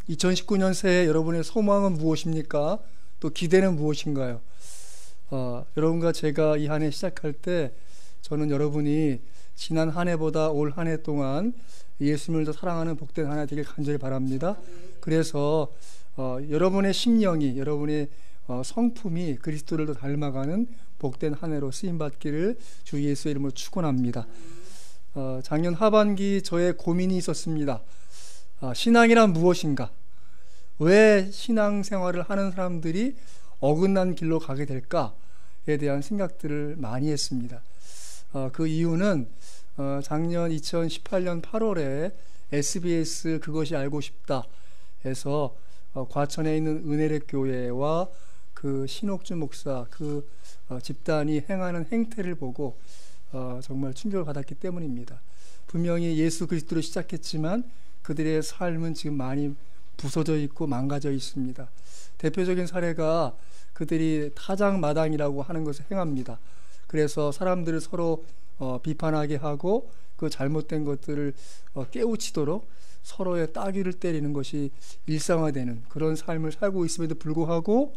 2019년 새해 여러분의 소망은 무엇입니까? 또 기대는 무엇인가요? 여러분과 제가 이 한 해 시작할 때 저는 여러분이 지난 한 해보다 올 한 해 동안 예수님을 더 사랑하는 복된 한 해 되길 간절히 바랍니다. 그래서 여러분의 심령이, 여러분의 성품이 그리스도를 더 닮아가는 복된 한 해로 쓰임받기를 주 예수의 이름으로 축원합니다. 작년 하반기 저의 고민이 있었습니다. 신앙이란 무엇인가? 왜 신앙생활을 하는 사람들이 어긋난 길로 가게 될까에 대한 생각들을 많이 했습니다. 그 이유는 작년 2018년 8월에 SBS 그것이 알고 싶다 해서 과천에 있는 은혜력 교회와 그 신옥주 목사 그 집단이 행하는 행태를 보고 정말 충격을 받았기 때문입니다. 분명히 예수 그리스도로 시작했지만 그들의 삶은 지금 많이 부서져 있고 망가져 있습니다. 대표적인 사례가 그들이 타작마당이라고 하는 것을 행합니다. 그래서 사람들을 서로 비판하게 하고 그 잘못된 것들을 깨우치도록 서로의 따귀를 때리는 것이 일상화되는 그런 삶을 살고 있음에도 불구하고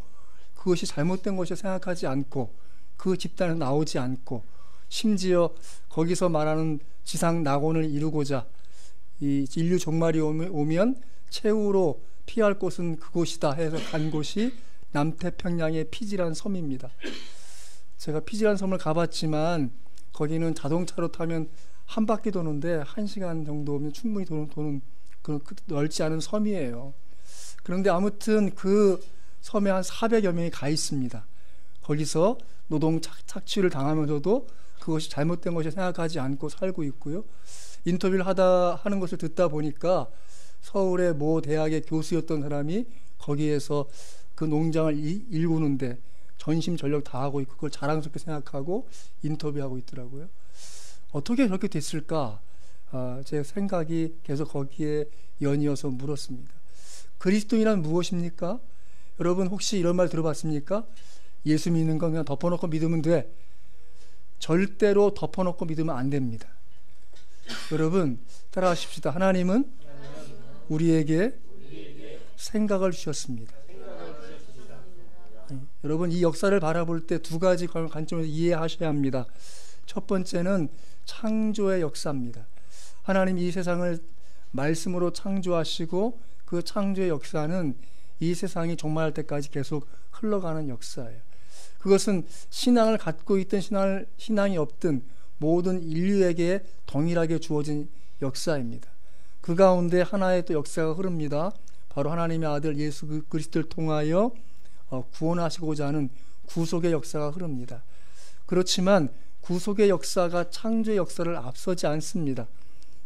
그것이 잘못된 것을 생각하지 않고 그 집단에서 나오지 않고 심지어 거기서 말하는 지상 낙원을 이루고자 이 인류 종말이 오면 최후로 피할 곳은 그곳이다 해서 간 곳이 남태평양의 피지란 섬입니다. 제가 피지란 섬을 가봤지만 거기는 자동차로 타면 한 바퀴 도는데 1시간 정도면 충분히 도는 그런 넓지 않은 섬이에요. 그런데 아무튼 그 섬에 한 400여 명이 가 있습니다. 거기서 노동 착취를 당하면서도 그것이 잘못된 것이 생각하지 않고 살고 있고요. 인터뷰를 하는 것을 듣다 보니까 서울의 모 대학의 교수였던 사람이 거기에서 그 농장을 일구는데 전심전력 다하고 있고 그걸 자랑스럽게 생각하고 인터뷰하고 있더라고요. 어떻게 그렇게 됐을까? 제 생각이 계속 거기에 연이어서 물었습니다. 그리스도인은 무엇입니까? 여러분 혹시 이런 말 들어봤습니까? 예수 믿는 건 그냥 덮어놓고 믿으면 돼. 절대로 덮어놓고 믿으면 안 됩니다. 여러분 따라하십시다. 하나님은 우리에게 생각을 주셨습니다. 여러분 이 역사를 바라볼 때 두 가지 관점에서 이해하셔야 합니다. 첫 번째는 창조의 역사입니다. 하나님 이 세상을 말씀으로 창조하시고 그 창조의 역사는 이 세상이 종말할 때까지 계속 흘러가는 역사예요. 그것은 신앙을 갖고 있든 신앙이 없든 모든 인류에게 동일하게 주어진 역사입니다. 그 가운데 하나의 또 역사가 흐릅니다. 바로 하나님의 아들 예수 그리스도를 통하여 구원하시고자 하는 구속의 역사가 흐릅니다. 그렇지만 구속의 역사가 창조의 역사를 앞서지 않습니다.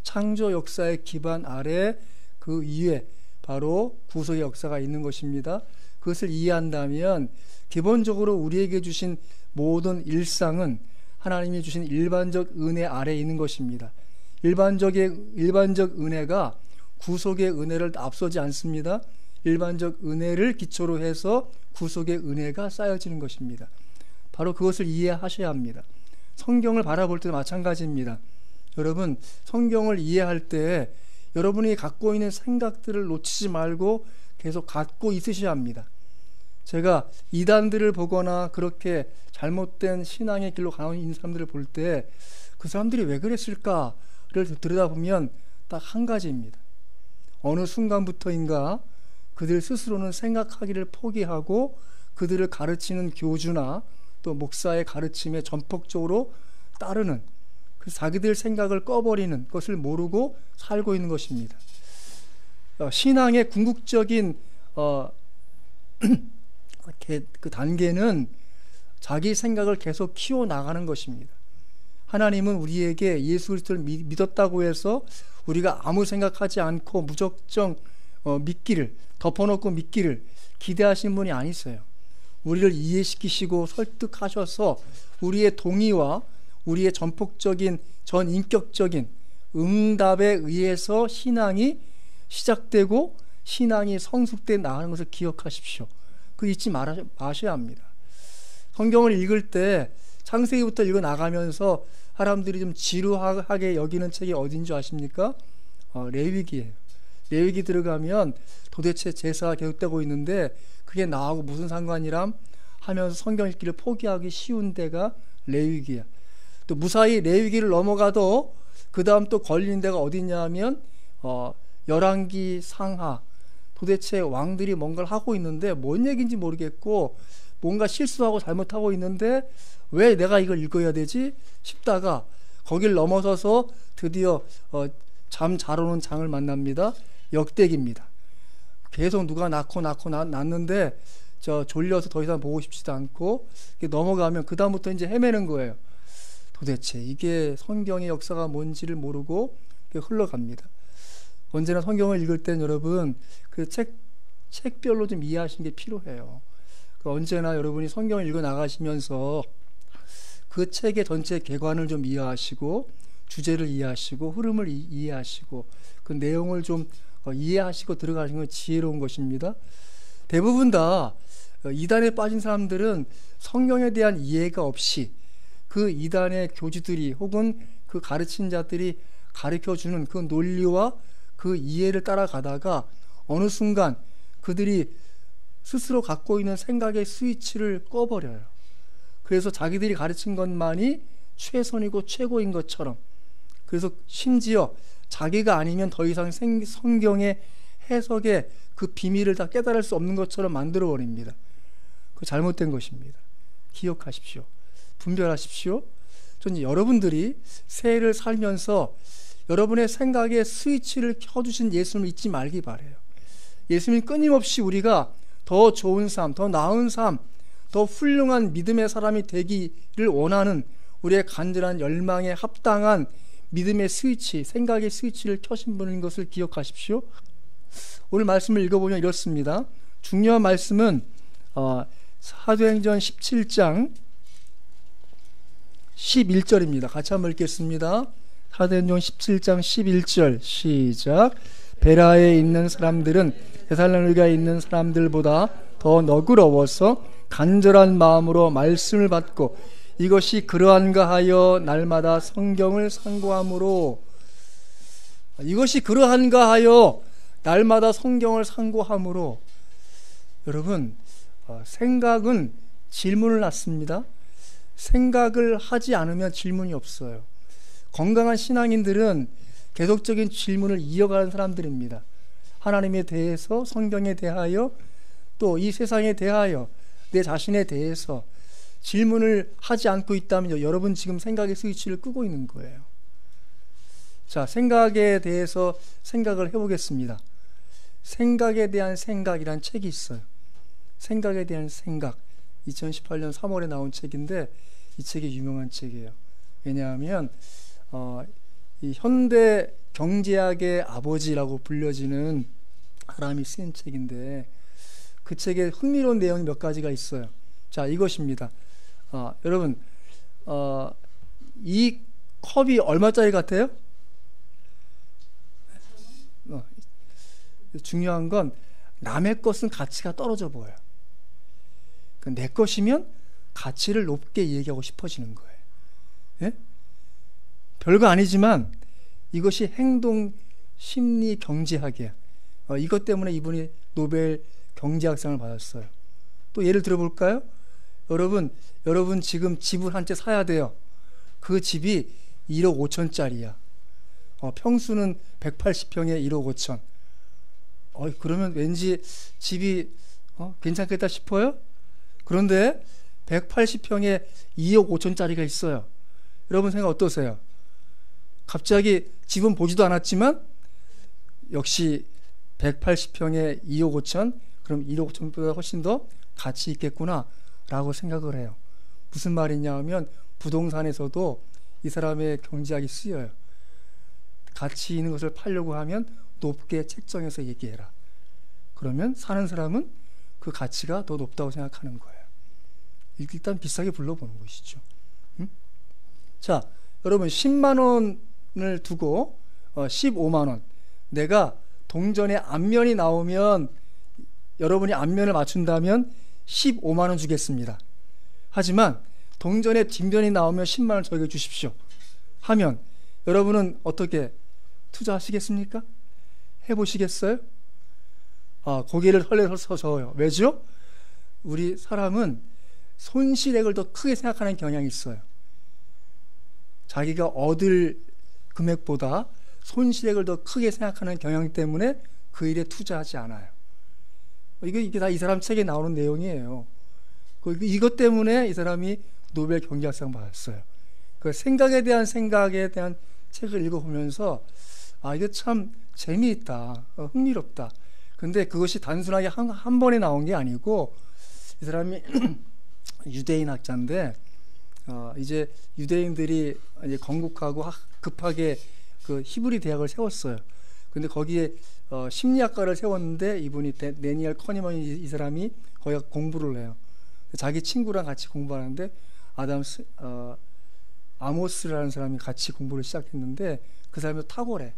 창조 역사의 기반 아래 그 위에 바로 구속의 역사가 있는 것입니다. 그것을 이해한다면 기본적으로 우리에게 주신 모든 일상은 하나님이 주신 일반적 은혜 아래에 있는 것입니다. 일반적 은혜가 구속의 은혜를 앞서지 않습니다. 일반적 은혜를 기초로 해서 구속의 은혜가 쌓여지는 것입니다. 바로 그것을 이해하셔야 합니다. 성경을 바라볼 때도 마찬가지입니다. 여러분 성경을 이해할 때 여러분이 갖고 있는 생각들을 놓치지 말고 계속 갖고 있으셔야 합니다. 제가 이단들을 보거나 그렇게 잘못된 신앙의 길로 가는 사람들을 볼 때 그 사람들이 왜 그랬을까를 들여다보면 딱 한 가지입니다. 어느 순간부터인가 그들 스스로는 생각하기를 포기하고 그들을 가르치는 교주나 또 목사의 가르침에 전폭적으로 따르는 그 자기들 생각을 꺼버리는 것을 모르고 살고 있는 것입니다. 신앙의 궁극적인 그 단계는 자기 생각을 계속 키워나가는 것입니다. 하나님은 우리에게 예수 그리스도를 믿었다고 해서 우리가 아무 생각하지 않고 무작정 믿기를 덮어놓고 믿기를 기대하신 분이 아니세요. 우리를 이해시키시고 설득하셔서 우리의 동의와 우리의 전폭적인 전인격적인 응답에 의해서 신앙이 시작되고 신앙이 성숙돼 나가는 것을 기억하십시오. 그거 잊지 마셔야 합니다. 성경을 읽을 때 창세기부터 읽어 나가면서 사람들이 좀 지루하게 여기는 책이 어딘 줄 아십니까? 레위기예요. 레위기 들어가면 도대체 제사가 계속되고 있는데 그게 나하고 무슨 상관이람 하면서 성경 읽기를 포기하기 쉬운 데가 레위기야. 또 무사히 레위기를 넘어가도 그 다음 또 걸리는 데가 어디냐 하면 열왕기 상하. 도대체 왕들이 뭔가를 하고 있는데 뭔 얘기인지 모르겠고 뭔가 실수하고 잘못하고 있는데 왜 내가 이걸 읽어야 되지 싶다가 거길 넘어서서 드디어 잠 잘 오는 장을 만납니다. 역대기입니다. 계속 누가 낳는데 졸려서 더 이상 보고 싶지도 않고 넘어가면 그 다음부터 이제 헤매는 거예요. 도대체 이게 성경의 역사가 뭔지를 모르고 흘러갑니다. 언제나 성경을 읽을 땐 여러분 그 책별로 좀 이해하시는 게 필요해요. 언제나 여러분이 성경을 읽어 나가시면서 그 책의 전체 개관을 좀 이해하시고 주제를 이해하시고 흐름을 이해하시고 그 내용을 좀 이해하시고 들어가시는 건 지혜로운 것입니다. 대부분 다 이단에 빠진 사람들은 성경에 대한 이해가 없이 그 이단의 교주들이 혹은 그 가르친 자들이 가르쳐주는 그 논리와 그 이해를 따라가다가 어느 순간 그들이 스스로 갖고 있는 생각의 스위치를 꺼버려요. 그래서 자기들이 가르친 것만이 최선이고 최고인 것처럼, 그래서 심지어 자기가 아니면 더 이상 성경의 해석의 그 비밀을 다 깨달을 수 없는 것처럼 만들어버립니다. 그 잘못된 것입니다. 기억하십시오. 분별하십시오. 저는 여러분들이 새해를 살면서 여러분의 생각의 스위치를 켜주신 예수님을 잊지 말기 바라요. 예수님 끊임없이 우리가 더 좋은 삶, 더 나은 삶, 더 훌륭한 믿음의 사람이 되기를 원하는 우리의 간절한 열망에 합당한 믿음의 스위치, 생각의 스위치를 켜신 분인 것을 기억하십시오. 오늘 말씀을 읽어보면 이렇습니다. 중요한 말씀은 사도행전 17장 11절입니다. 같이 한번 읽겠습니다. 사도행전 17장 11절 시작. 베라에 있는 사람들은 데살로니가에 있는 사람들보다 더 너그러워서 간절한 마음으로 말씀을 받고 이것이 그러한가 하여 날마다 성경을 상고함으로, 이것이 그러한가 하여 날마다 성경을 상고함으로. 여러분, 생각은 질문을 낳습니다. 생각을 하지 않으면 질문이 없어요. 건강한 신앙인들은 계속적인 질문을 이어가는 사람들입니다. 하나님에 대해서, 성경에 대하여, 또 이 세상에 대하여, 내 자신에 대해서 질문을 하지 않고 있다면 여러분 지금 생각의 스위치를 끄고 있는 거예요. 자, 생각에 대해서 생각을 해보겠습니다. 생각에 대한 생각이란 책이 있어요. 생각에 대한 생각, 2018년 3월에 나온 책인데 이 책이 유명한 책이에요. 왜냐하면 이 현대 경제학의 아버지라고 불려지는 사람이 쓴 책인데 그 책에 흥미로운 내용이 몇 가지가 있어요. 자, 이것입니다. 여러분, 이 컵이 얼마짜리 같아요? 중요한 건 남의 것은 가치가 떨어져 보여요. 내 것이면 가치를 높게 얘기하고 싶어지는 거예요. 예? 별거 아니지만 이것이 행동 심리 경제학이야. 이것 때문에 이분이 노벨 경제학상을 받았어요. 또 예를 들어볼까요? 여러분 지금 집을 한 채 사야 돼요. 그 집이 1억 5천짜리야. 평수는 180평에 1억 5천. 그러면 왠지 집이 괜찮겠다 싶어요? 그런데 180평에 2억 5천짜리가 있어요. 여러분 생각 어떠세요? 갑자기 집은 보지도 않았지만 역시 180평에 2억 5천, 그럼 1억 5천보다 훨씬 더 가치 있겠구나 라고 생각을 해요. 무슨 말이냐 하면 부동산에서도 이 사람의 경제학이 쓰여요. 가치 있는 것을 팔려고 하면 높게 책정해서 얘기해라. 그러면 사는 사람은 그 가치가 더 높다고 생각하는 거예요. 일단 비싸게 불러보는 것이죠. 자, 여러분 10만 원을 두고 15만 원, 내가 동전의 앞면이 나오면 여러분이 앞면을 맞춘다면 15만 원 주겠습니다. 하지만 동전의 뒷면이 나오면 10만 원 저에게 주십시오 하면 여러분은 어떻게 투자하시겠습니까? 해보시겠어요? 고개를 헐레서 저어요. 왜죠? 우리 사람은 손실액을 더 크게 생각하는 경향이 있어요. 자기가 얻을 금액보다 손실액을 더 크게 생각하는 경향 때문에 그 일에 투자하지 않아요. 이게 다 이 사람 책에 나오는 내용이에요. 이것 때문에 이 사람이 노벨 경제학상 받았어요. 그 생각에 대한 책을 읽어보면서 이거 참 재미있다, 흥미롭다. 근데 그것이 단순하게 한 번에 나온 게 아니고 이 사람이 유대인 학자인데 이제 유대인들이 이제 건국하고 급하게 그 히브리 대학을 세웠어요. 근데 거기에 심리학과를 세웠는데 이분이 데니엘 커니먼 이 사람이 거기 공부를 해요. 자기 친구랑 같이 공부하는데 아모스라는 사람이 같이 공부를 시작했는데 그 사람이 탁월해.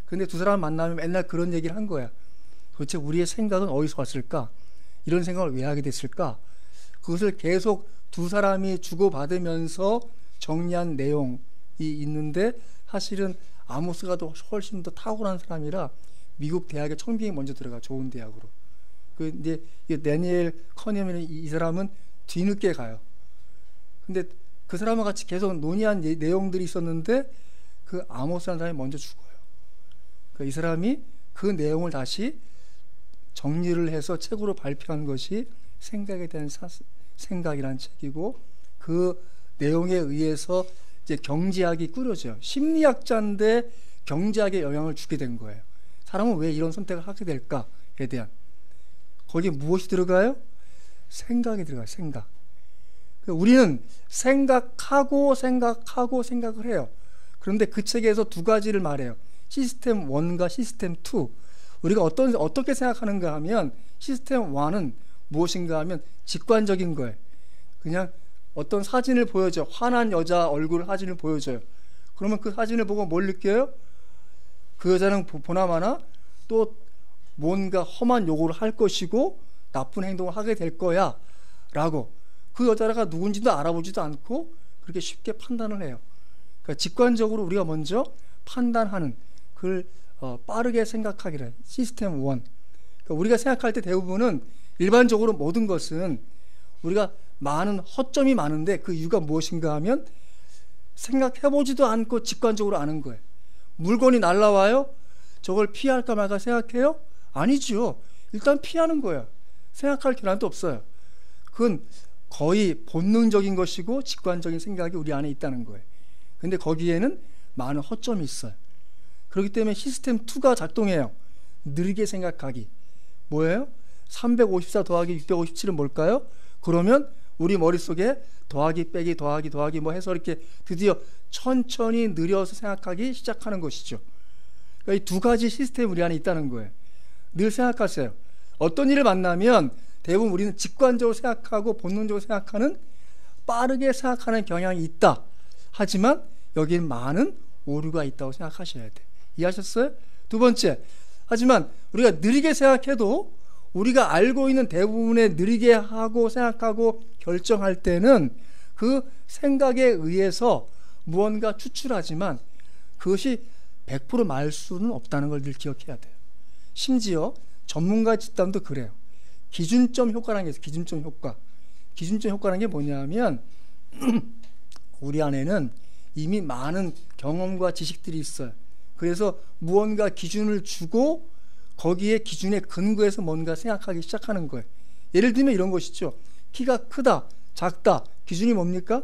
근데 두 사람 만나면 맨날 그런 얘기를 한 거야. 도대체 우리의 생각은 어디서 왔을까? 이런 생각을 왜 하게 됐을까? 그것을 계속 두 사람이 주고받으면서 정리한 내용이 있는데 사실은 아모스가 훨씬 더 탁월한 사람이라 미국 대학에 청빙이 먼저 들어가, 좋은 대학으로. 근데 데니엘 커니먼 이 사람은 뒤늦게 가요. 근데 그 사람과 같이 계속 논의한 내용들이 있었는데 그 아모스라는 사람이 먼저 죽어요. 이 사람이 그 내용을 다시 정리를 해서 책으로 발표한 것이 생각에 대한 생각이라는 책이고, 그 내용에 의해서 이제 경제학이 꾸려져요. 심리학자인데 경제학에 영향을 주게 된 거예요. 사람은 왜 이런 선택을 하게 될까에 대한, 거기에 무엇이 들어가요? 생각이 들어가요. 생각. 우리는 생각을 해요. 그런데 그 책에서 두 가지를 말해요. 시스템 1과 시스템 2. 우리가 어떻게 생각하는가 하면, 시스템 1은 무엇인가 하면 직관적인 거예요. 그냥 어떤 사진을 보여줘. 화난 여자 얼굴 사진을 보여줘요. 그러면 그 사진을 보고 뭘 느껴요? 그 여자는 보나마나 또 뭔가 험한 요구를 할 것이고 나쁜 행동을 하게 될 거야 라고, 그 여자가 누군지도 알아보지도 않고 그렇게 쉽게 판단을 해요. 그러니까 직관적으로 우리가 먼저 판단하는, 그걸 빠르게 생각하기를 해요. 시스템 1. 그러니까 우리가 생각할 때 대부분은 일반적으로 모든 것은 우리가 많은 허점이 많은데 그 이유가 무엇인가 하면 생각해보지도 않고 직관적으로 아는 거예요. 물건이 날라와요? 저걸 피할까 말까 생각해요? 아니죠. 일단 피하는 거예요. 생각할 겨를도 없어요. 그건 거의 본능적인 것이고 직관적인 생각이 우리 안에 있다는 거예요. 근데 거기에는 많은 허점이 있어요. 그렇기 때문에 시스템 2가 작동해요. 느리게 생각하기. 뭐예요? 354 더하기 657은 뭘까요? 그러면 우리 머릿속에 더하기 빼기 더하기 더하기 뭐 해서 이렇게 드디어 천천히 느려서 생각하기 시작하는 것이죠. 그러니까 이 두 가지 시스템이 우리 안에 있다는 거예요. 늘 생각하세요. 어떤 일을 만나면 대부분 우리는 직관적으로 생각하고 본능적으로 생각하는, 빠르게 생각하는 경향이 있다. 하지만 여기엔 많은 오류가 있다고 생각하셔야 돼. 이해하셨어요? 두 번째, 하지만 우리가 느리게 생각해도 우리가 알고 있는 대부분의 느리게 하고 생각하고 결정할 때는 그 생각에 의해서 무언가 추출하지만 그것이 100% 말 수는 없다는 걸 늘 기억해야 돼요. 심지어 전문가 집단도 그래요. 기준점 효과라는 게 있어요. 기준점 효과. 기준점 효과라는 게 뭐냐면 우리 안에는 이미 많은 경험과 지식들이 있어요. 그래서 무언가 기준을 주고 거기에 기준에 근거해서 뭔가 생각하기 시작하는 거예요. 예를 들면 이런 것이죠. 키가 크다, 작다. 기준이 뭡니까?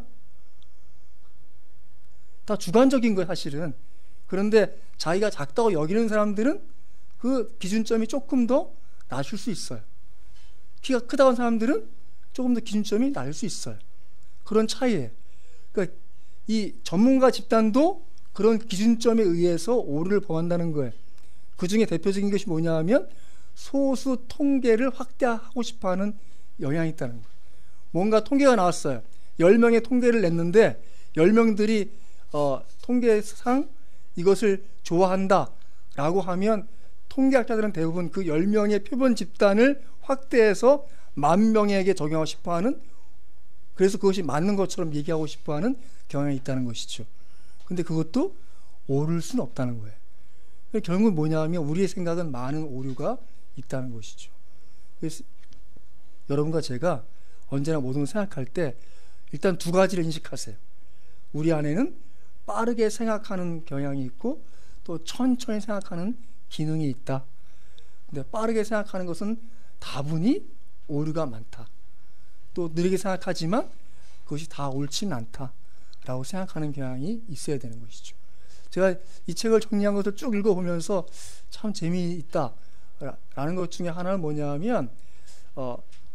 다 주관적인 거예요, 사실은. 그런데 자기가 작다고 여기는 사람들은 그 기준점이 조금 더 낮을 수 있어요. 키가 크다고 하는 사람들은 조금 더 기준점이 낮을 수 있어요. 그런 차이예요. 그러니까 이 전문가 집단도 그런 기준점에 의해서 오류를 범한다는 거예요. 그 중에 대표적인 것이 뭐냐 하면 소수 통계를 확대하고 싶어하는 영향이 있다는 거예요. 뭔가 통계가 나왔어요. 10명의 통계를 냈는데 10명들이 통계상 이것을 좋아한다 라고 하면 통계학자들은 대부분 그 10명의 표본 집단을 확대해서 10,000명에게 적용하고 싶어하는, 그래서 그것이 맞는 것처럼 얘기하고 싶어하는 경향이 있다는 것이죠. 근데 그것도 옳을 수는 없다는 거예요. 결국은 뭐냐면 우리의 생각은 많은 오류가 있다는 것이죠. 그래서 여러분과 제가 언제나 모든 걸 생각할 때 일단 두 가지를 인식하세요. 우리 안에는 빠르게 생각하는 경향이 있고 또 천천히 생각하는 기능이 있다. 근데 빠르게 생각하는 것은 다분히 오류가 많다. 또 느리게 생각하지만 그것이 다 옳지는 않다라고 생각하는 경향이 있어야 되는 것이죠. 제가 이 책을 정리한 것을 쭉 읽어보면서 참 재미있다라는 것 중에 하나는 뭐냐면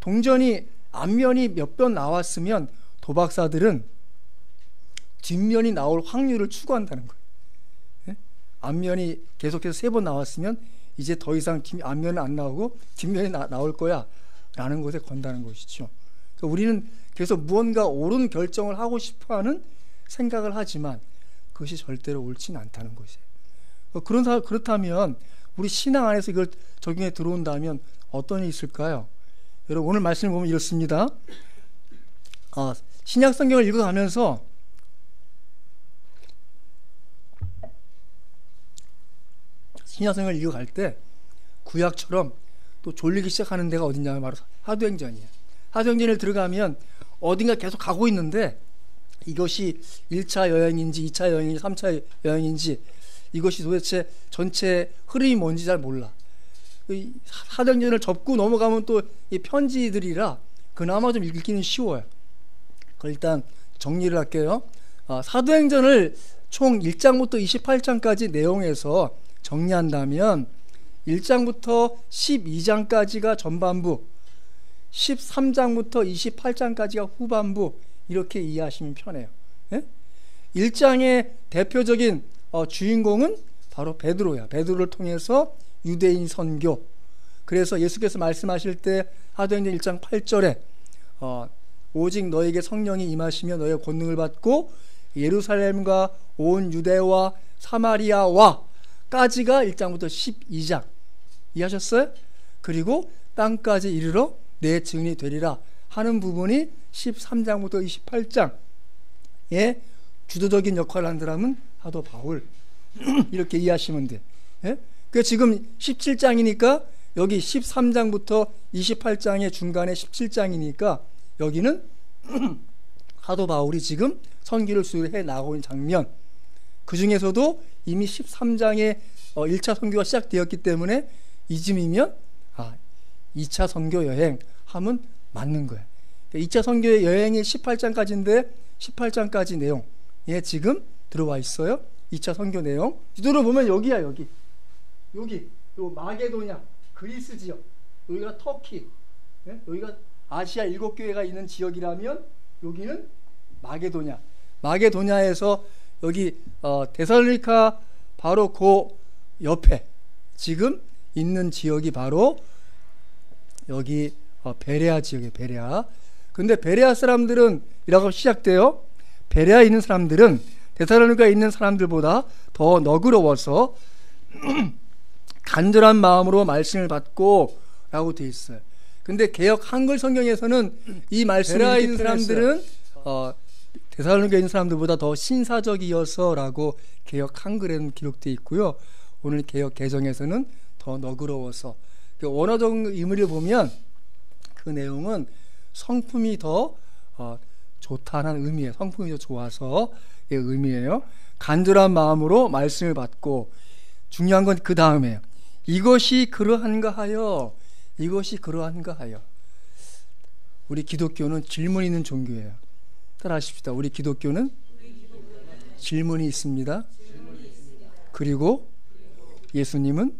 동전이 앞면이 몇 번 나왔으면 도박사들은 뒷면이 나올 확률을 추구한다는 거예요. 예? 앞면이 계속해서 3번 나왔으면 이제 더 이상 앞면은 안 나오고 뒷면이 나올 거야 라는 것에 건다는 것이죠. 그러니까 우리는 계속 무언가 옳은 결정을 하고 싶어하는 생각을 하지만 그것이 절대로 옳지는 않다는 것이에요. 그렇다면 우리 신앙 안에서 이걸 적용해 들어온다면 어떤 일이 있을까요? 여러분 오늘 말씀을 보면 이렇습니다. 신약 성경을 읽어가면서 신약 성경을 읽어갈 때 구약처럼 또 졸리기 시작하는 데가 어디냐면 바로 사도행전이에요. 사도행전에 들어가면 어딘가 계속 가고 있는데 이것이 1차 여행인지 2차 여행인지 3차 여행인지 이것이 도대체 전체 흐름이 뭔지 잘 몰라. 사도행전을 접고 넘어가면 또 이 편지들이라 그나마 좀 읽기는 쉬워요. 일단 정리를 할게요. 사도행전을 총 1장부터 28장까지 내용에서 정리한다면 1장부터 12장까지가 전반부, 13장부터 28장까지가 후반부, 이렇게 이해하시면 편해요. 예? 1장의 대표적인 주인공은 바로 베드로야. 베드로를 통해서 유대인 선교. 그래서 예수께서 말씀하실 때 사도행전 1장 8절에 오직 너에게 성령이 임하시며 너의 권능을 받고 예루살렘과 온 유대와 사마리아와 까지가 1장부터 12장 이해하셨어요? 그리고 땅까지 이르러 내 증인이 되리라 하는 부분이 13장부터 28장에 주도적인 역할을 한 사람은 사도 바울 이렇게 이해하시면 돼. 예? 그 지금 17장이니까 여기 13장부터 28장의 중간에 17장이니까 여기는 사도 바울이 지금 선기를 수해 나가고 있는 장면, 그 중에서도 이미 13장에 1차 선교가 시작되었기 때문에 이쯤이면 2차 선교 여행 하면 맞는 거예요. 2차 선교 여행이 18장까지인데 18장까지 내용에 지금 들어와 있어요. 2차 선교 내용 지도를 보면 여기야. 여기 요 마게도냐 그리스 지역, 여기가 터키, 예? 여기가 아시아 7교회가 있는 지역이라면 여기는 마게도냐에서 여기 데살로니가 바로 그 옆에 지금 있는 지역이 바로 여기 베레아 지역이에요. 베레아. 근데 베레아 사람들은 이라고 시작돼요. 베레아에 있는 사람들은 데살로니가에 있는 사람들보다 더 너그러워서 간절한 마음으로 말씀을 받고 라고 되어 있어요. 근데 개역 한글 성경에서는 이 말씀을 베레아에 있는 사람들은 데살로니가에 있는 사람들보다 더 신사적이어서 라고 개역 한글에는 기록되어 있고요. 오늘 개역 개정에서는 더 너그러워서, 원어적 의미를 보면 그 내용은 성품이 더 좋다는 의미예요. 성품이 더 좋아서의 의미예요. 간절한 마음으로 말씀을 받고, 중요한 건 그 다음에요. 이것이 그러한가 하여. 우리 기독교는 질문 있는 종교예요. 따라하십시다. 우리 기독교는 질문이 있습니다. 그리고 예수님은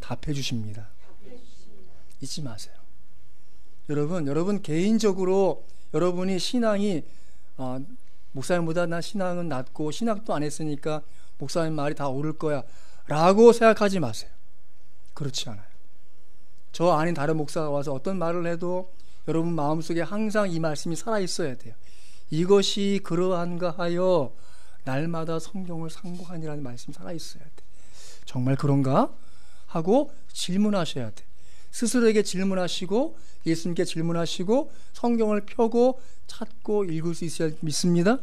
답해 주십니다. 잊지 마세요. 여러분 개인적으로 여러분이 신앙이 목사님보다 나 신앙은 낮고 신학도 안 했으니까 목사님 말이 다 옳을 거야 라고 생각하지 마세요. 그렇지 않아요. 저 아닌 다른 목사가 와서 어떤 말을 해도 여러분 마음속에 항상 이 말씀이 살아있어야 돼요. 이것이 그러한가 하여 날마다 성경을 상고하니라는 말씀이 살아있어야 돼. 정말 그런가? 하고 질문하셔야 돼. 스스로에게 질문하시고 예수님께 질문하시고 성경을 펴고 찾고 읽을 수 있어야 믿습니다.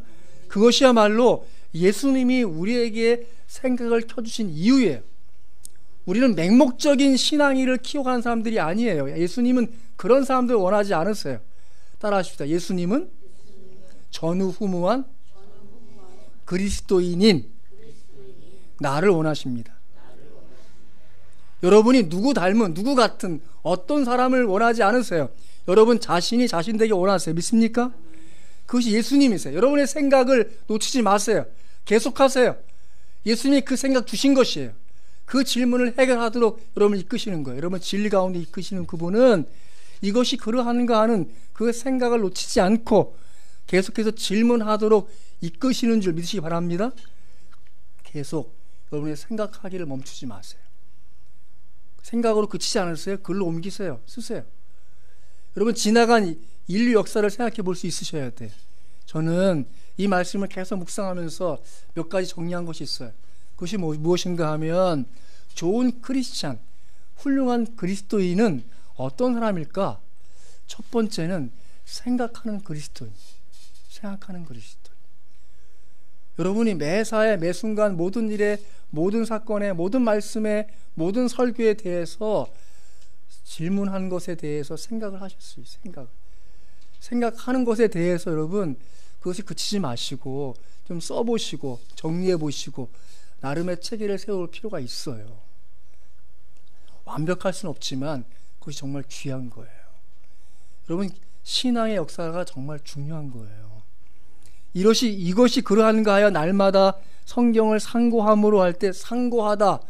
그것이야말로 예수님이 우리에게 생각을 켜주신 이유예요. 우리는 맹목적인 신앙의를 키워가는 사람들이 아니에요. 예수님은 그런 사람들 원하지 않으세요. 따라하십시다. 예수님은 전후후무한 그리스도인인 나를 원하십니다. 여러분이 누구 닮은, 누구 같은 어떤 사람을 원하지 않으세요. 여러분 자신이 자신 되게 원하세요. 믿습니까? 그것이 예수님이세요. 여러분의 생각을 놓치지 마세요. 계속하세요. 예수님이 그 생각 주신 것이에요. 그 질문을 해결하도록 여러분을 이끄시는 거예요. 여러분 진리 가운데 이끄시는 그분은 이것이 그러한가 하는 그 생각을 놓치지 않고 계속해서 질문하도록 이끄시는 줄 믿으시기 바랍니다. 계속 여러분의 생각하기를 멈추지 마세요. 생각으로 그치지 않으세요? 글로 옮기세요. 쓰세요. 여러분 지나간 인류 역사를 생각해 볼 수 있으셔야 돼요. 저는 이 말씀을 계속 묵상하면서 몇 가지 정리한 것이 있어요. 그것이 무엇인가 하면 좋은 크리스찬, 훌륭한 그리스도인은 어떤 사람일까? 첫 번째는 생각하는 그리스도인. 생각하는 그리스도인. 여러분이 매사에 매순간 모든 일에, 모든 사건에, 모든 말씀에, 모든 설교에 대해서 질문한 것에 대해서 생각을 하셨어요. 생각하는 것에 대해서 여러분 그것이 그치지 마시고 좀 써보시고 정리해 보시고 나름의 체계를 세울 필요가 있어요. 완벽할 수는 없지만 그것이 정말 귀한 거예요. 여러분 신앙의 역사가 정말 중요한 거예요. 이것이 그러한가 하여 날마다 성경을 상고함으로 할 때 상고하다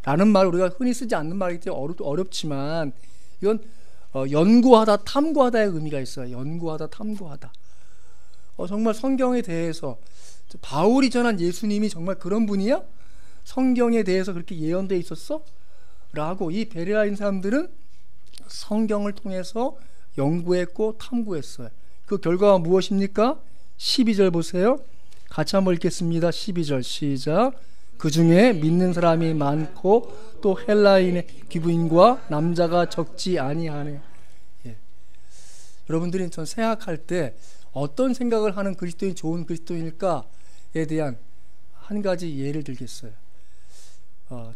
라는 말을 우리가 흔히 쓰지 않는 말이기 때문에 어렵지만 이건 연구하다, 탐구하다의 의미가 있어요. 연구하다, 탐구하다. 정말 성경에 대해서 바울이 전한 예수님이 정말 그런 분이야? 성경에 대해서 그렇게 예언되어 있었어? 라고 이 베레아인 사람들은 성경을 통해서 연구했고 탐구했어요. 그 결과가 무엇입니까? 12절 보세요. 같이 한번 읽겠습니다. 12절 시작. 그 중에 믿는 사람이 많고 또 헬라인의 기부인과 남자가 적지 아니하네. 예. 여러분들이 전 생각할 때 어떤 생각을 하는 그리스도인 좋은 그리스도인일까에 대한 한 가지 예를 들겠어요.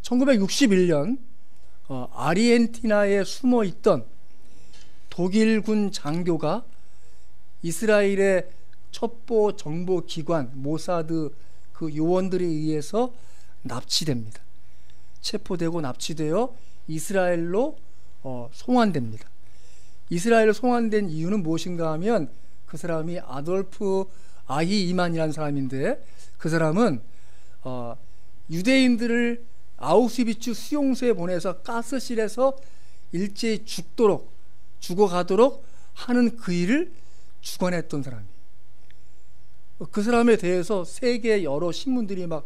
1961년 아르헨티나에 숨어 있던 독일군 장교가 이스라엘의 첩보 정보 기관 모사드 그 요원들에 의해서 납치됩니다. 체포되고 납치되어 이스라엘로 송환됩니다. 이스라엘로 송환된 이유는 무엇인가 하면 그 사람이 아돌프 아히이만이라는 사람인데 그 사람은 유대인들을 아우슈비츠 수용소에 보내서 가스실에서 일제히 죽어가도록 하는 그 일을 주관했던 사람이에요. 그 사람에 대해서 세계 여러 신문들이 막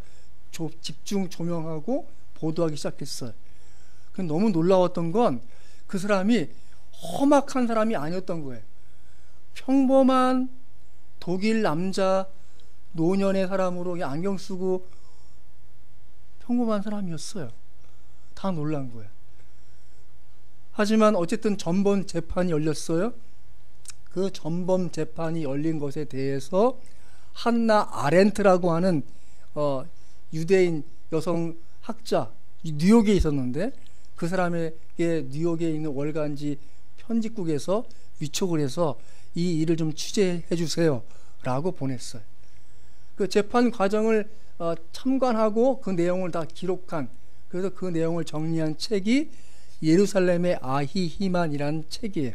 집중 조명하고 보도하기 시작했어요. 너무 놀라웠던 건 그 사람이 험악한 사람이 아니었던 거예요. 평범한 독일 남자 노년의 사람으로 안경 쓰고 평범한 사람이었어요. 다 놀란 거예요. 하지만 어쨌든 전범 재판이 열렸어요. 그 전범 재판이 열린 것에 대해서 한나 아렌트라고 하는 유대인 여성 학자, 뉴욕에 있었는데 그 사람에게 뉴욕에 있는 월간지 편집국에서 위촉을 해서 이 일을 좀 취재해 주세요 라고 보냈어요. 그 재판 과정을 참관하고 그 내용을 다 기록한, 그래서 그 내용을 정리한 책이 예루살렘의 아히히만이라는 책이에요.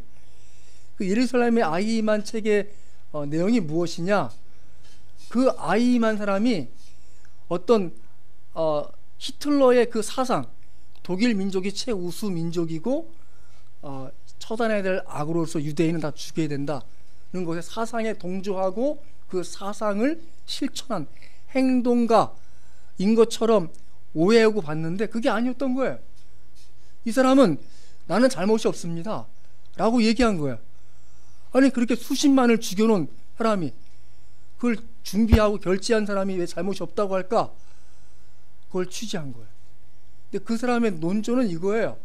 그 예루살렘의 아히히만 책의 내용이 무엇이냐? 그 아히히만 사람이 어떤 히틀러의 그 사상, 독일 민족이 최우수 민족이고 처단해야 될 악으로서 유대인은 다 죽여야 된다는 것에 사상에 동조하고 그 사상을 실천한 행동가인 것처럼 오해하고 봤는데 그게 아니었던 거예요. 이 사람은 나는 잘못이 없습니다 라고 얘기한 거예요. 아니 그렇게 수십만을 죽여놓은 사람이, 그걸 준비하고 결제한 사람이 왜 잘못이 없다고 할까? 그걸 취재한 거예요. 근데 그 사람의 논조는 이거예요.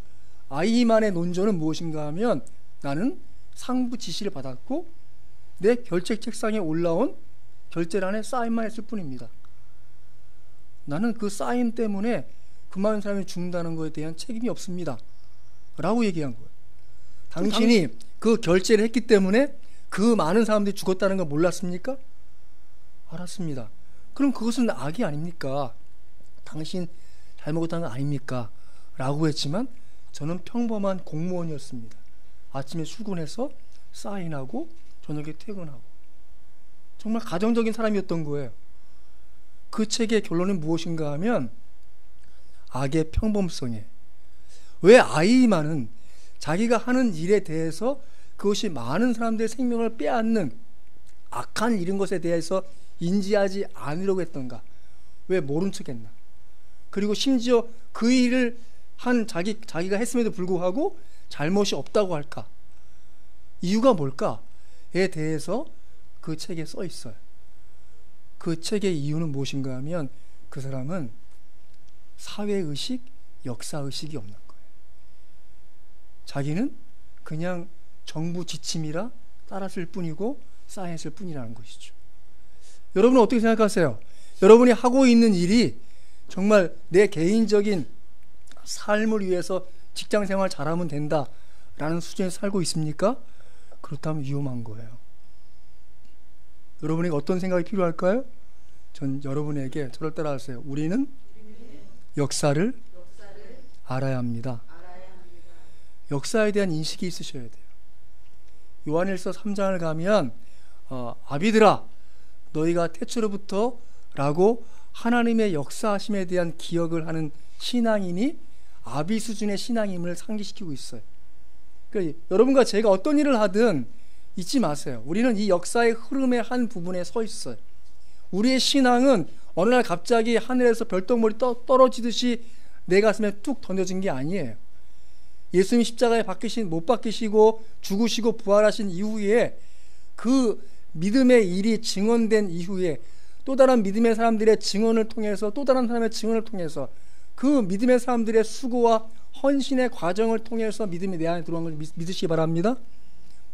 아이만의 논조는 무엇인가 하면 나는 상부 지시를 받았고 내 결제 책상에 올라온 결제란에 사인만 했을 뿐입니다. 나는 그 사인 때문에 그 많은 사람이 죽는다는 것에 대한 책임이 없습니다 라고 얘기한 거예요. 당신이 그 결제를 했기 때문에 그 많은 사람들이 죽었다는 걸 몰랐습니까? 알았습니다. 그럼 그것은 악이 아닙니까? 당신 잘못한 거 아닙니까? 라고 했지만 저는 평범한 공무원이었습니다. 아침에 출근해서 사인하고 저녁에 퇴근하고 정말 가정적인 사람이었던 거예요. 그 책의 결론은 무엇인가 하면 악의 평범성에, 왜 아이만은 자기가 하는 일에 대해서 그것이 많은 사람들의 생명을 빼앗는 악한 일인 것에 대해서 인지하지 않으려고 했던가? 왜 모른 척 했나? 그리고 심지어 그 일을 한 자기가 했음에도 불구하고 잘못이 없다고 할까? 이유가 뭘까에 대해서 그 책에 써 있어요. 그 책의 이유는 무엇인가 하면 그 사람은 사회의식, 역사의식이 없는 거예요. 자기는 그냥 정부 지침이라 따랐을 뿐이고 쌓였을 뿐이라는 것이죠. 여러분은 어떻게 생각하세요? 여러분이 하고 있는 일이 정말 내 개인적인 삶을 위해서 직장생활 잘하면 된다라는 수준에 살고 있습니까? 그렇다면 위험한 거예요. 여러분에게 어떤 생각이 필요할까요? 전 여러분에게 저를 따라하세요. 우리는 역사를 알아야 합니다. 역사에 대한 인식이 있으셔야 돼요. 요한일서 3장을 가면 아비들아 너희가 태초로부터 라고 하나님의 역사하심에 대한 기억을 하는 신앙인이 아비 수준의 신앙임을 상기시키고 있어요. 그러니까 여러분과 제가 어떤 일을 하든 잊지 마세요. 우리는 이 역사의 흐름의 한 부분에 서 있어요. 우리의 신앙은 어느 날 갑자기 하늘에서 별똥머리 떨어지듯이 내 가슴에 뚝 던져진 게 아니에요. 예수님 십자가에 못 박히시고 죽으시고 부활하신 이후에 그 믿음의 일이 증언된 이후에 또 다른 믿음의 사람들의 증언을 통해서 또 다른 사람의 증언을 통해서 그 믿음의 사람들의 수고와 헌신의 과정을 통해서 믿음이 내 안에 들어온 걸 믿으시기 바랍니다.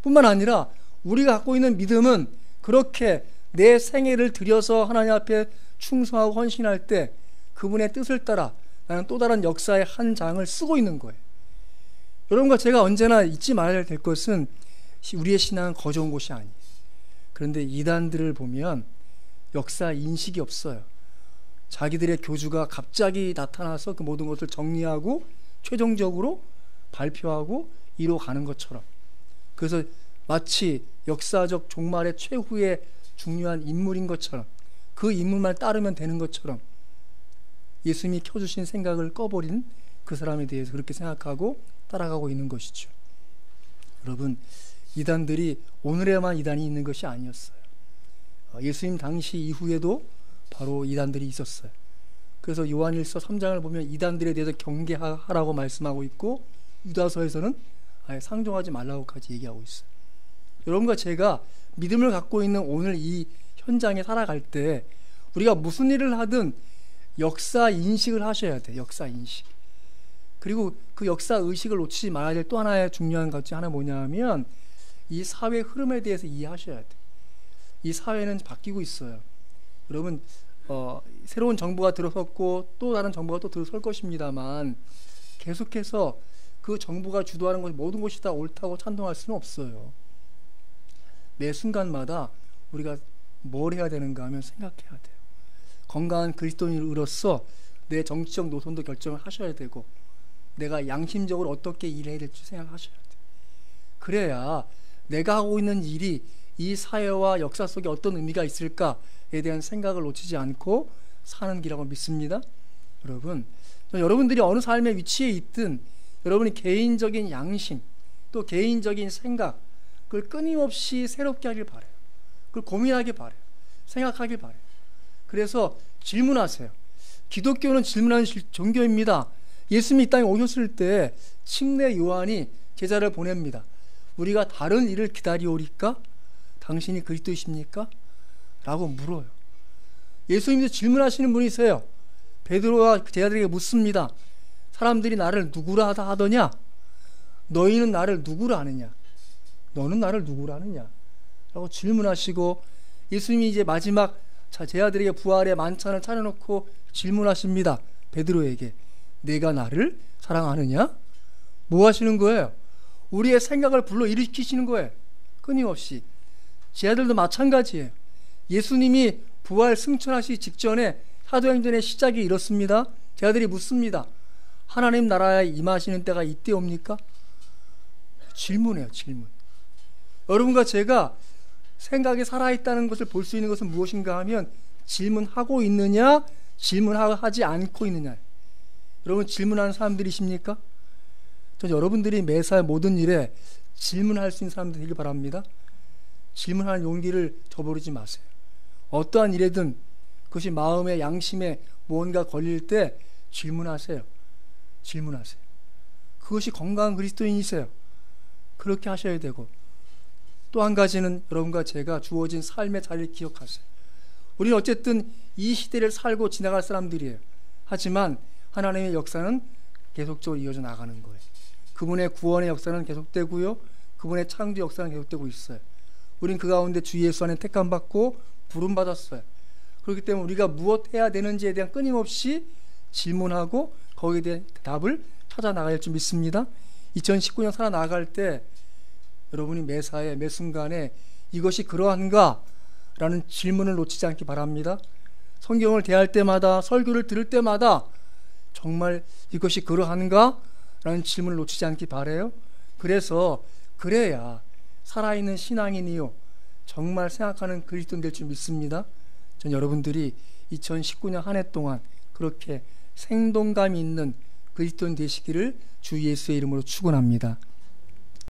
뿐만 아니라 우리가 갖고 있는 믿음은 그렇게 내 생애를 들여서 하나님 앞에 충성하고 헌신할 때 그분의 뜻을 따라 나는 또 다른 역사의 한 장을 쓰고 있는 거예요. 여러분과 제가 언제나 잊지 말아야 될 것은 우리의 신앙은 거저온 곳이 아니에요. 그런데 이단들을 보면 역사 인식이 없어요. 자기들의 교주가 갑자기 나타나서 그 모든 것을 정리하고 최종적으로 발표하고 이뤄가는 것처럼, 그래서 마치 역사적 종말의 최후의 중요한 인물인 것처럼, 그 인물만 따르면 되는 것처럼 예수님이 켜주신 생각을 꺼버린 그 사람에 대해서 그렇게 생각하고 따라가고 있는 것이죠. 여러분, 이단들이 오늘에만 이단이 있는 것이 아니었어요. 예수님 당시 이후에도 바로 이단들이 있었어요. 그래서 요한일서 3장을 보면 이단들에 대해서 경계하라고 말씀하고 있고, 유다서에서는 아예 상종하지 말라고까지 얘기하고 있어요. 여러분과 제가 믿음을 갖고 있는 오늘 이 현장에 살아갈 때 우리가 무슨 일을 하든 역사 인식을 하셔야 돼요. 역사 인식. 그리고 그 역사 의식을 놓치지 말아야 될 또 하나의 중요한 것 중에 하나 뭐냐면 이 사회 흐름에 대해서 이해하셔야 돼요. 이 사회는 바뀌고 있어요. 여러분, 새로운 정부가 들어섰고 또 다른 정부가 또 들어설 것입니다만 계속해서 그 정부가 주도하는 것 모든 것이 다 옳다고 찬동할 수는 없어요. 매 순간마다 우리가 뭘 해야 되는가 하면 생각해야 돼요. 건강한 그리스도인으로서 내 정치적 노선도 결정을 하셔야 되고 내가 양심적으로 어떻게 일해야 될지 생각하셔야 돼요. 그래야 내가 하고 있는 일이 이 사회와 역사 속에 어떤 의미가 있을까에 대한 생각을 놓치지 않고 사는 길이라고 믿습니다. 여러분, 여러분들이 어느 삶의 위치에 있든 여러분이 개인적인 양심 또 개인적인 생각 그걸 끊임없이 새롭게 하길 바라요. 그걸 고민하길 바라요. 생각하길 바라요. 그래서 질문하세요. 기독교는 질문하는 종교입니다. 예수님이 이 땅에 오셨을 때 침례 요한이 제자를 보냅니다. 우리가 다른 일을 기다리오리까? 당신이 그리스도이십니까? 라고 물어요. 예수님도 질문하시는 분이세요. 베드로와 제자들에게 묻습니다. 사람들이 나를 누구라 하더냐? 너희는 나를 누구라 하느냐? 너는 나를 누구라 하느냐? 라고 질문하시고 예수님이 이제 마지막 제자들에게 부활의 만찬을 차려놓고 질문하십니다. 베드로에게 내가 나를 사랑하느냐? 뭐 하시는 거예요? 우리의 생각을 불러일으키시는 거예요. 끊임없이. 제 아들도 마찬가지예요. 예수님이 부활 승천하시기 직전에 사도행전의 시작이 이렇습니다. 제 아들이 묻습니다. 하나님 나라에 임하시는 때가 이때옵니까? 질문해요. 질문. 여러분과 제가 생각이 살아있다는 것을 볼 수 있는 것은 무엇인가 하면 질문하고 있느냐, 질문하지 않고 있느냐. 여러분 질문하는 사람들이십니까? 전 여러분들이 매사에 모든 일에 질문할 수 있는 사람들 되길 바랍니다. 질문하는 용기를 저버리지 마세요. 어떠한 일에든 그것이 마음에 양심에 무언가 걸릴 때 질문하세요. 질문하세요. 그것이 건강한 그리스도인이세요. 그렇게 하셔야 되고, 또 한 가지는 여러분과 제가 주어진 삶의 자리를 기억하세요. 우리는 어쨌든 이 시대를 살고 지나갈 사람들이에요. 하지만 하나님의 역사는 계속적으로 이어져 나가는 거예요. 그분의 구원의 역사는 계속되고요, 그분의 창조 역사는 계속되고 있어요. 우린 그 가운데 주 예수 안에 택함받고 부름받았어요. 그렇기 때문에 우리가 무엇 해야 되는지에 대한 끊임없이 질문하고 거기에 대한 답을 찾아 나가야 할 줄 믿습니다. 2019년 살아나갈 때 여러분이 매사에 매 순간에 이것이 그러한가? 라는 질문을 놓치지 않기 바랍니다. 성경을 대할 때마다, 설교를 들을 때마다 정말 이것이 그러한가? 라는 질문을 놓치지 않기 바라요. 그래서 그래야 살아있는 신앙인이요, 정말 생각하는 그리스도인 될 줄 믿습니다. 전 여러분들이 2019년 한 해 동안 그렇게 생동감이 있는 그리스도인 되시기를 주 예수의 이름으로 축원합니다.